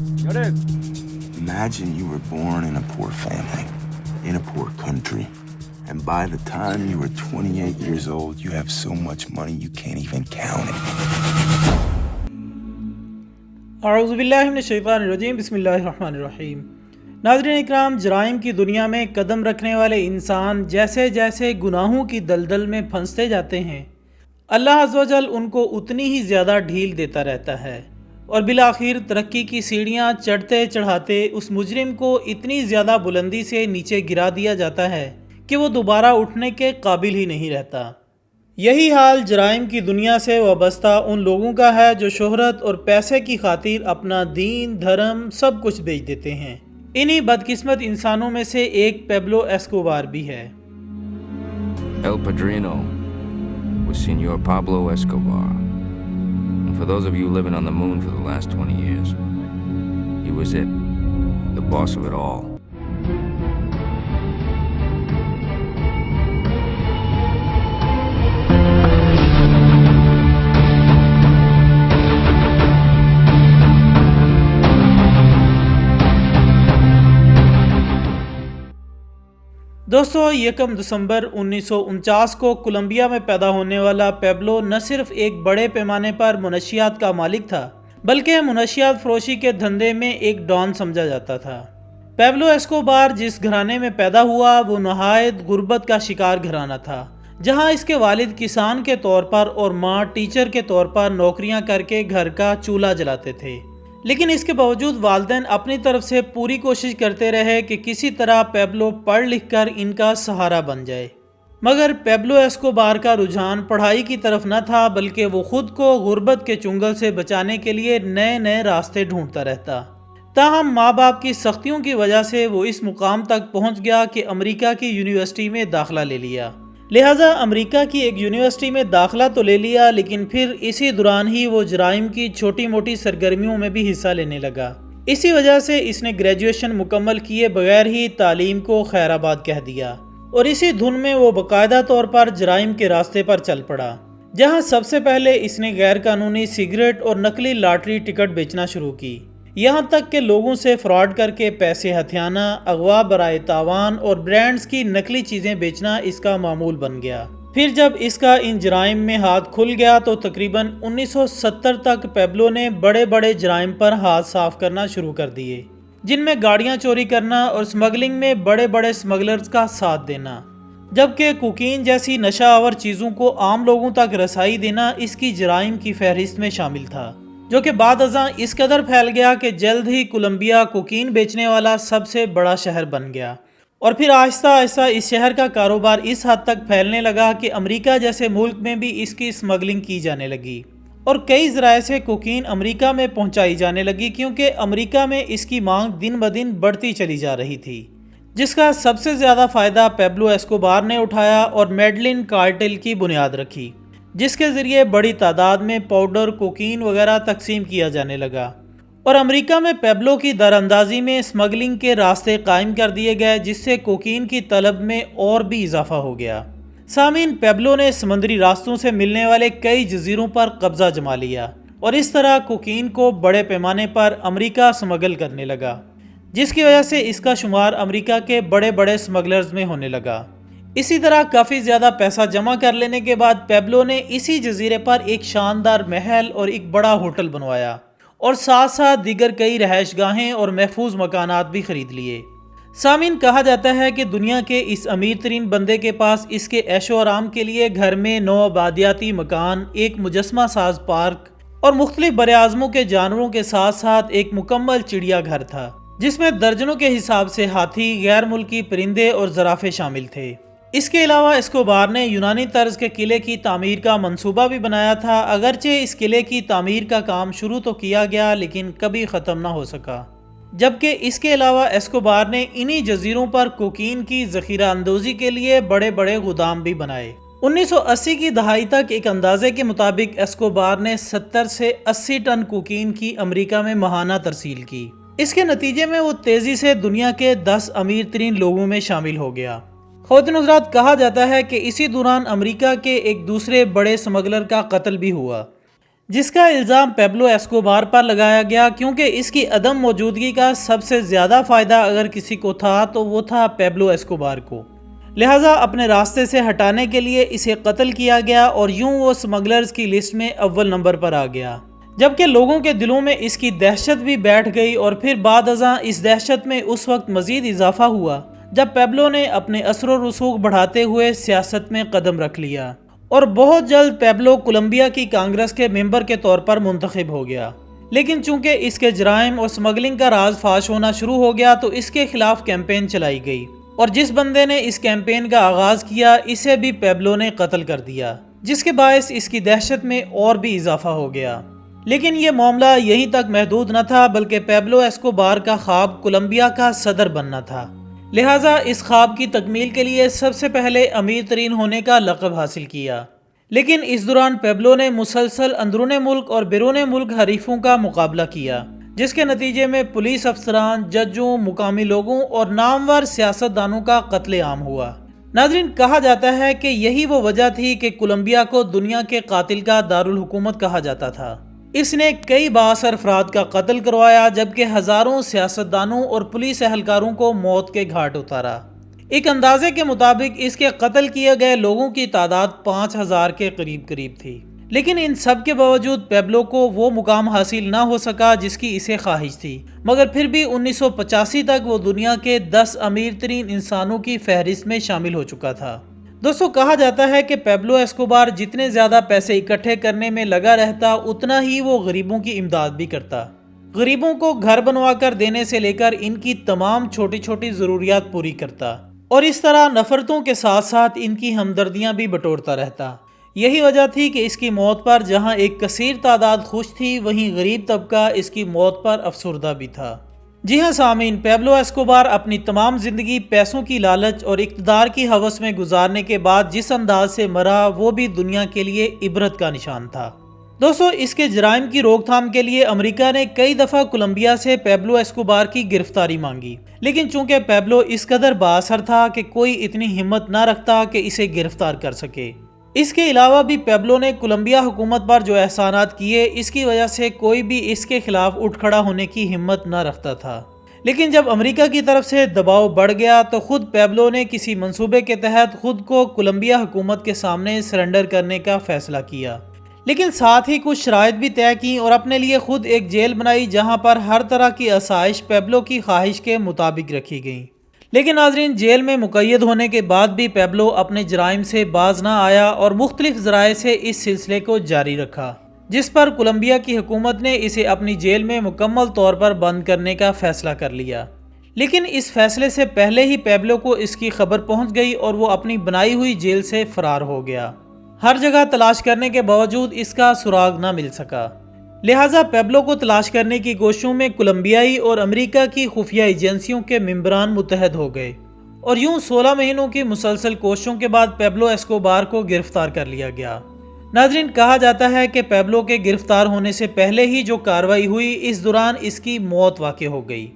Imagine you were born in a poor family, in a poor country, and by the time you were 28 years old, you have so much money you can't even count it. اعوذ باللہ من الشیطان الرجیم، بسم اللہ الرحمن الرحیم۔ ناظرین اکرام، جرائم کی دنیا میں قدم رکھنے والے انسان جیسے جیسے گناہوں کی دلدل میں پھنستے جاتے ہیں، اللہ عز و جل ان کو اتنی ہی زیادہ ڈھیل دیتا رہتا ہے، اور بالآخر ترقی کی سیڑھیاں چڑھتے چڑھاتے اس مجرم کو اتنی زیادہ بلندی سے نیچے گرا دیا جاتا ہے کہ وہ دوبارہ اٹھنے کے قابل ہی نہیں رہتا۔ یہی حال جرائم کی دنیا سے وابستہ ان لوگوں کا ہے جو شہرت اور پیسے کی خاطر اپنا دین، دھرم، سب کچھ بیچ دیتے ہیں۔ انہی بدقسمت انسانوں میں سے ایک پیبلو ایسکوبار بھی ہے۔ El Padrino was Senor Pablo Escobar. And for those of you living on the moon for the last 20 years, he was it, the boss of it all. دوستو، 1 دسمبر 1949 کو کولمبیا میں پیدا ہونے والا پیبلو نہ صرف ایک بڑے پیمانے پر منشیات کا مالک تھا، بلکہ منشیات فروشی کے دھندے میں ایک ڈان سمجھا جاتا تھا۔ پیبلو ایسکوبار جس گھرانے میں پیدا ہوا وہ نہایت غربت کا شکار گھرانہ تھا، جہاں اس کے والد کسان کے طور پر اور ماں ٹیچر کے طور پر نوکریاں کر کے گھر کا چولہا جلاتے تھے۔ لیکن اس کے باوجود والدین اپنی طرف سے پوری کوشش کرتے رہے کہ کسی طرح پیبلو پڑھ لکھ کر ان کا سہارا بن جائے، مگر پیبلو ایسکوبار کا رجحان پڑھائی کی طرف نہ تھا، بلکہ وہ خود کو غربت کے چنگل سے بچانے کے لیے نئے نئے راستے ڈھونڈتا رہتا۔ تاہم ماں باپ کی سختیوں کی وجہ سے وہ اس مقام تک پہنچ گیا کہ امریکہ کی یونیورسٹی میں داخلہ لے لیا۔ لہٰذا امریکہ کی ایک یونیورسٹی میں داخلہ تو لے لیا، لیکن پھر اسی دوران ہی وہ جرائم کی چھوٹی موٹی سرگرمیوں میں بھی حصہ لینے لگا۔ اسی وجہ سے اس نے گریجویشن مکمل کیے بغیر ہی تعلیم کو خیر آباد کہہ دیا، اور اسی دھن میں وہ باقاعدہ طور پر جرائم کے راستے پر چل پڑا، جہاں سب سے پہلے اس نے غیر قانونی سگریٹ اور نقلی لاٹری ٹکٹ بیچنا شروع کی، یہاں تک کہ لوگوں سے فراڈ کر کے پیسے ہتھیانا، اغوا برائے تاوان اور برانڈز کی نقلی چیزیں بیچنا اس کا معمول بن گیا۔ پھر جب اس کا ان جرائم میں ہاتھ کھل گیا تو تقریباً 1970 تک پیبلو نے بڑے بڑے جرائم پر ہاتھ صاف کرنا شروع کر دیے، جن میں گاڑیاں چوری کرنا اور سمگلنگ میں بڑے بڑے سمگلرز کا ساتھ دینا، جبکہ کوکین جیسی نشہ آور چیزوں کو عام لوگوں تک رسائی دینا اس کی جرائم کی فہرست میں شامل تھا، جو کہ بعد ازاں اس قدر پھیل گیا کہ جلد ہی کولمبیا کوکین بیچنے والا سب سے بڑا شہر بن گیا، اور پھر آہستہ آہستہ اس شہر کا کاروبار اس حد تک پھیلنے لگا کہ امریکہ جیسے ملک میں بھی اس کی اسمگلنگ کی جانے لگی، اور کئی ذرائع سے کوکین امریکہ میں پہنچائی جانے لگی، کیونکہ امریکہ میں اس کی مانگ دن بدن بڑھتی چلی جا رہی تھی، جس کا سب سے زیادہ فائدہ پیبلو ایسکوبار نے اٹھایا اور میڈلن کارٹل کی بنیاد رکھی، جس کے ذریعے بڑی تعداد میں پاؤڈر، کوکین وغیرہ تقسیم کیا جانے لگا، اور امریکہ میں پیبلو کی دراندازی میں اسمگلنگ کے راستے قائم کر دیے گئے، جس سے کوکین کی طلب میں اور بھی اضافہ ہو گیا۔ سامعین، پیبلو نے سمندری راستوں سے ملنے والے کئی جزیروں پر قبضہ جما لیا، اور اس طرح کوکین کو بڑے پیمانے پر امریکہ سمگل کرنے لگا، جس کی وجہ سے اس کا شمار امریکہ کے بڑے بڑے سمگلرز میں ہونے لگا۔ اسی طرح کافی زیادہ پیسہ جمع کر لینے کے بعد پیبلو نے اسی جزیرے پر ایک شاندار محل اور ایک بڑا ہوٹل بنوایا، اور ساتھ ساتھ دیگر کئی رہائش گاہیں اور محفوظ مکانات بھی خرید لیے۔ سامعین، کہا جاتا ہے کہ دنیا کے اس امیر ترین بندے کے پاس اس کے عیش و آرام کے لیے گھر میں 9 آبادیاتی مکان، ایک مجسمہ ساز پارک اور مختلف براعظموں کے جانوروں کے ساتھ ساتھ ایک مکمل چڑیا گھر تھا، جس میں درجنوں کے حساب سے ہاتھی، غیر ملکی پرندے اور زرافے شامل تھے۔ اس کے علاوہ ایسکوبار نے یونانی طرز کے قلعے کی تعمیر کا منصوبہ بھی بنایا تھا، اگرچہ اس قلعے کی تعمیر کا کام شروع تو کیا گیا لیکن کبھی ختم نہ ہو سکا، جبکہ اس کے علاوہ ایسکوبار نے انہی جزیروں پر کوکین کی ذخیرہ اندوزی کے لیے بڑے بڑے گودام بھی بنائے۔ 1980 کی دہائی تک ایک اندازے کے مطابق ایسکوبار نے 70 سے 80 ٹن کوکین کی امریکہ میں ماہانہ ترسیل کی۔ اس کے نتیجے میں وہ تیزی سے دنیا کے 10 امیر ترین لوگوں میں شامل ہو گیا۔ خواتین حضرات، کہا جاتا ہے کہ اسی دوران امریکہ کے ایک دوسرے بڑے سمگلر کا قتل بھی ہوا، جس کا الزام پیبلو ایسکوبار پر لگایا گیا کیونکہ اس کی عدم موجودگی کا سب سے زیادہ فائدہ اگر کسی کو تھا تو وہ تھا پیبلو ایسکوبار کو، لہٰذا اپنے راستے سے ہٹانے کے لیے اسے قتل کیا گیا اور یوں وہ سمگلرز کی لسٹ میں اول نمبر پر آ گیا، جبکہ لوگوں کے دلوں میں اس کی دہشت بھی بیٹھ گئی اور پھر بعد ازاں اس دہشت میں اس وقت مزید اضافہ ہوا جب پیبلو نے اپنے اثر و رسوخ بڑھاتے ہوئے سیاست میں قدم رکھ لیا، اور بہت جلد پیبلو کولمبیا کی کانگریس کے ممبر کے طور پر منتخب ہو گیا۔ لیکن چونکہ اس کے جرائم اور سمگلنگ کا راز فاش ہونا شروع ہو گیا تو اس کے خلاف کیمپین چلائی گئی، اور جس بندے نے اس کیمپین کا آغاز کیا اسے بھی پیبلو نے قتل کر دیا، جس کے باعث اس کی دہشت میں اور بھی اضافہ ہو گیا۔ لیکن یہ معاملہ یہیں تک محدود نہ تھا، بلکہ پیبلو ایسکوبار کا خواب کولمبیا کا صدر بننا تھا، لہٰذا اس خواب کی تکمیل کے لیے سب سے پہلے امیر ترین ہونے کا لقب حاصل کیا۔ لیکن اس دوران پیبلو نے مسلسل اندرون ملک اور بیرون ملک حریفوں کا مقابلہ کیا، جس کے نتیجے میں پولیس افسران، ججوں، مقامی لوگوں اور نامور سیاستدانوں کا قتل عام ہوا۔ ناظرین، کہا جاتا ہے کہ یہی وہ وجہ تھی کہ کولمبیا کو دنیا کے قاتل کا دارالحکومت کہا جاتا تھا۔ اس نے کئی بااثر افراد کا قتل کروایا، جبکہ ہزاروں سیاستدانوں اور پولیس اہلکاروں کو موت کے گھاٹ اتارا۔ ایک اندازے کے مطابق اس کے قتل کیے گئے لوگوں کی تعداد 5000 کے قریب تھی۔ لیکن ان سب کے باوجود پیبلو کو وہ مقام حاصل نہ ہو سکا جس کی اسے خواہش تھی، مگر پھر بھی 1985 تک وہ دنیا کے 10 امیر ترین انسانوں کی فہرست میں شامل ہو چکا تھا۔ دوستو، کہا جاتا ہے کہ پیبلو ایسکوبار جتنے زیادہ پیسے اکٹھے کرنے میں لگا رہتا اتنا ہی وہ غریبوں کی امداد بھی کرتا، غریبوں کو گھر بنوا کر دینے سے لے کر ان کی تمام چھوٹی چھوٹی ضروریات پوری کرتا، اور اس طرح نفرتوں کے ساتھ ساتھ ان کی ہمدردیاں بھی بٹورتا رہتا۔ یہی وجہ تھی کہ اس کی موت پر جہاں ایک کثیر تعداد خوش تھی، وہیں غریب طبقہ اس کی موت پر افسردہ بھی تھا۔ جی ہاں سامعین، پیبلو ایسکوبار اپنی تمام زندگی پیسوں کی لالچ اور اقتدار کی ہوس میں گزارنے کے بعد جس انداز سے مرا وہ بھی دنیا کے لیے عبرت کا نشان تھا۔ دوستو، اس کے جرائم کی روک تھام کے لیے امریکہ نے کئی دفعہ کولمبیا سے پیبلو ایسکوبار کی گرفتاری مانگی، لیکن چونکہ پیبلو اس قدر بااثر تھا کہ کوئی اتنی ہمت نہ رکھتا کہ اسے گرفتار کر سکے۔ اس کے علاوہ بھی پیبلو نے کولمبیا حکومت پر جو احسانات کیے، اس کی وجہ سے کوئی بھی اس کے خلاف اٹھ کھڑا ہونے کی ہمت نہ رکھتا تھا۔ لیکن جب امریکہ کی طرف سے دباؤ بڑھ گیا تو خود پیبلو نے کسی منصوبے کے تحت خود کو کولمبیا حکومت کے سامنے سرنڈر کرنے کا فیصلہ کیا، لیکن ساتھ ہی کچھ شرائط بھی طے کی اور اپنے لیے خود ایک جیل بنائی جہاں پر ہر طرح کی آسائش پیبلو کی خواہش کے مطابق رکھی گئیں۔ لیکن ناظرین، جیل میں مقید ہونے کے بعد بھی پیبلو اپنے جرائم سے باز نہ آیا اور مختلف ذرائع سے اس سلسلے کو جاری رکھا، جس پر کولمبیا کی حکومت نے اسے اپنی جیل میں مکمل طور پر بند کرنے کا فیصلہ کر لیا۔ لیکن اس فیصلے سے پہلے ہی پیبلو کو اس کی خبر پہنچ گئی اور وہ اپنی بنائی ہوئی جیل سے فرار ہو گیا۔ ہر جگہ تلاش کرنے کے باوجود اس کا سراغ نہ مل سکا، لہٰذا پیبلو کو تلاش کرنے کی کوششوں میں کولمبیائی اور امریکہ کی خفیہ ایجنسیوں کے ممبران متحد ہو گئے، اور یوں 16 مہینوں کی مسلسل کوششوں کے بعد پیبلو ایسکوبار کو گرفتار کر لیا گیا۔ ناظرین، کہا جاتا ہے کہ پیبلو کے گرفتار ہونے سے پہلے ہی جو کارروائی ہوئی، اس دوران اس کی موت واقع ہو گئی،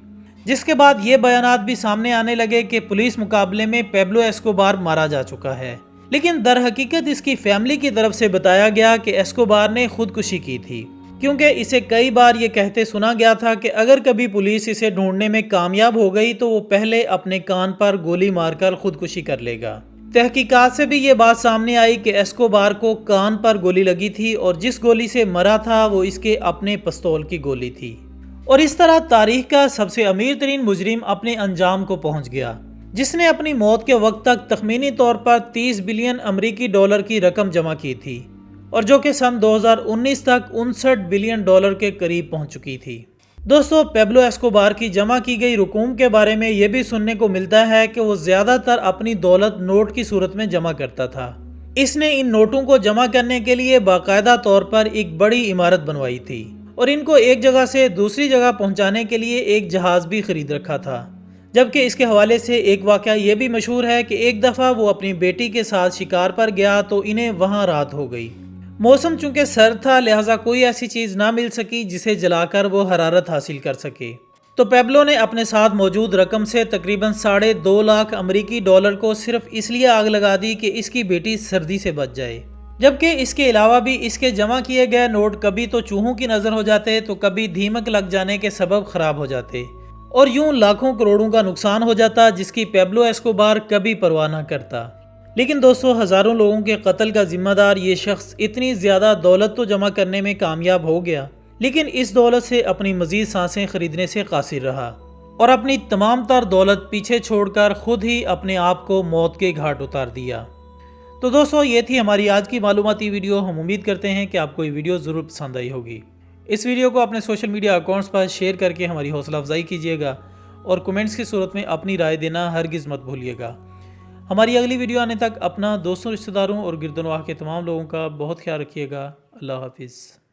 جس کے بعد یہ بیانات بھی سامنے آنے لگے کہ پولیس مقابلے میں پیبلو ایسکوبار مارا جا چکا ہے، لیکن در حقیقت اس کی فیملی کی طرف سے بتایا گیا کہ ایسکوبار نے خودکشی کی تھی، کیونکہ اسے کئی بار یہ کہتے سنا گیا تھا کہ اگر کبھی پولیس اسے ڈھونڈنے میں کامیاب ہو گئی تو وہ پہلے اپنے کان پر گولی مار کر خودکشی کر لے گا۔ تحقیقات سے بھی یہ بات سامنے آئی کہ ایسکوبار کو کان پر گولی لگی تھی اور جس گولی سے مرا تھا وہ اس کے اپنے پستول کی گولی تھی، اور اس طرح تاریخ کا سب سے امیر ترین مجرم اپنے انجام کو پہنچ گیا، جس نے اپنی موت کے وقت تک تخمینی طور پر 30 بلین امریکی ڈالر کی رقم جمع کی تھی، اور جو کہ سن 2019 تک 59 بلین ڈالر کے قریب پہنچ چکی تھی۔ دوستو، پیبلو ایسکوبار کی جمع کی گئی رقوم کے بارے میں یہ بھی سننے کو ملتا ہے کہ وہ زیادہ تر اپنی دولت نوٹ کی صورت میں جمع کرتا تھا۔ اس نے ان نوٹوں کو جمع کرنے کے لیے باقاعدہ طور پر ایک بڑی عمارت بنوائی تھی، اور ان کو ایک جگہ سے دوسری جگہ پہنچانے کے لیے ایک جہاز بھی خرید رکھا تھا۔ جبکہ اس کے حوالے سے ایک واقعہ یہ بھی مشہور ہے کہ ایک دفعہ وہ اپنی بیٹی کے ساتھ شکار پر گیا تو انہیں وہاں رات ہو گئی۔ موسم چونکہ سرد تھا، لہٰذا کوئی ایسی چیز نہ مل سکی جسے جلا کر وہ حرارت حاصل کر سکے، تو پیبلو نے اپنے ساتھ موجود رقم سے تقریباً 2.5 لاکھ امریکی ڈالر کو صرف اس لیے آگ لگا دی کہ اس کی بیٹی سردی سے بچ جائے۔ جبکہ اس کے علاوہ بھی اس کے جمع کیے گئے نوٹ کبھی تو چوہوں کی نظر ہو جاتے تو کبھی دیمک لگ جانے کے سبب خراب ہو جاتے، اور یوں لاکھوں کروڑوں کا نقصان ہو جاتا جس کی پیبلو ایسکوبار کبھی پرواہ نہ کرتا۔ لیکن دوستو، ہزاروں لوگوں کے قتل کا ذمہ دار یہ شخص اتنی زیادہ دولت تو جمع کرنے میں کامیاب ہو گیا، لیکن اس دولت سے اپنی مزید سانسیں خریدنے سے قاصر رہا اور اپنی تمام تر دولت پیچھے چھوڑ کر خود ہی اپنے آپ کو موت کے گھاٹ اتار دیا۔ تو دوستو، یہ تھی ہماری آج کی معلوماتی ویڈیو۔ ہم امید کرتے ہیں کہ آپ کو یہ ویڈیو ضرور پسند آئی ہوگی۔ اس ویڈیو کو اپنے سوشل میڈیا اکاؤنٹس پر شیئر کر کے ہماری حوصلہ افزائی کیجیے گا، اور کومنٹس کی صورت میں اپنی رائے دینا ہرگز مت بھولیے گا۔ ہماری اگلی ویڈیو آنے تک اپنا، دوستوں، رشتہ داروں اور گرد و نواح کے تمام لوگوں کا بہت خیال رکھیے گا۔ اللہ حافظ۔